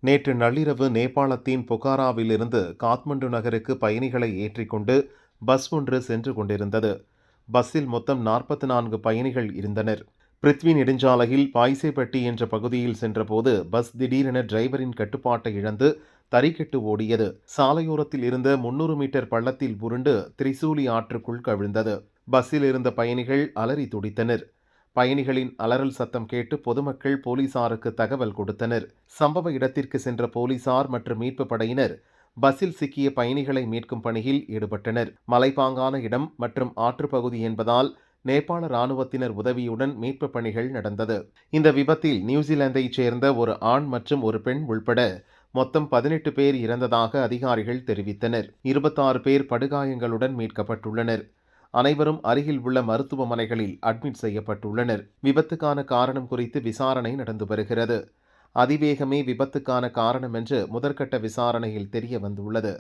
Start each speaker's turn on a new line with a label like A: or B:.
A: நேற்று நள்ளிரவு நேபாளத்தின் பொகாராவிலிருந்து காத்மண்டு நகருக்கு பயணிகளை ஏற்றிக்கொண்டு பஸ் ஒன்று சென்று கொண்டிருந்தது. பஸ்ஸில் மொத்தம் 44 பயணிகள் இருந்தனர். பிருத்வி நெடுஞ்சாலையில் பாய்சேப்பட்டி என்ற பகுதியில் சென்றபோது பஸ் திடீரென டிரைவரின் கட்டுப்பாட்டை இழந்து தறிகெட்டு ஓடியது. சாலையோரத்தில் இருந்த 300 மீட்டர் பள்ளத்தில் உருண்டு திரிசூலி ஆற்றுக்குள் கவிழ்ந்தது. பஸ்ஸில் இருந்த பயணிகள் அலறி துடித்தனர். பயணிகளின் அலறல் சத்தம் கேட்டு பொதுமக்கள் போலீசாருக்கு தகவல் கொடுத்தனர். சம்பவ இடத்திற்கு சென்ற போலீசார் மற்றும் மீட்பு படையினர் பஸ்ஸில் சிக்கிய பயணிகளை மீட்கும் பணியில் ஈடுபட்டனர். மலைப்பாங்கான இடம் மற்றும் ஆற்றுப்பகுதி என்பதால் நேபாள ராணுவத்தினர் உதவியுடன் மீட்பு பணிகள் நடந்தது. இந்த விபத்தில் நியூசிலாந்தைச் சேர்ந்த ஒரு ஆண் மற்றும் ஒரு பெண் உள்பட மொத்தம் 18 பேர் இறந்ததாக அதிகாரிகள் தெரிவித்தனர். 26 பேர் படுகாயங்களுடன் மீட்கப்பட்டுள்ளனர். அனைவரும் அருகில் உள்ள மருத்துவமனைகளில் அட்மிட் செய்யப்பட்டுள்ளனர். விபத்துக்கான காரணம் குறித்து விசாரணை நடந்து வருகிறது. அதிவேகமே விபத்துக்கான காரணம் என்று முதற்கட்ட விசாரணையில் தெரிய வந்துள்ளது.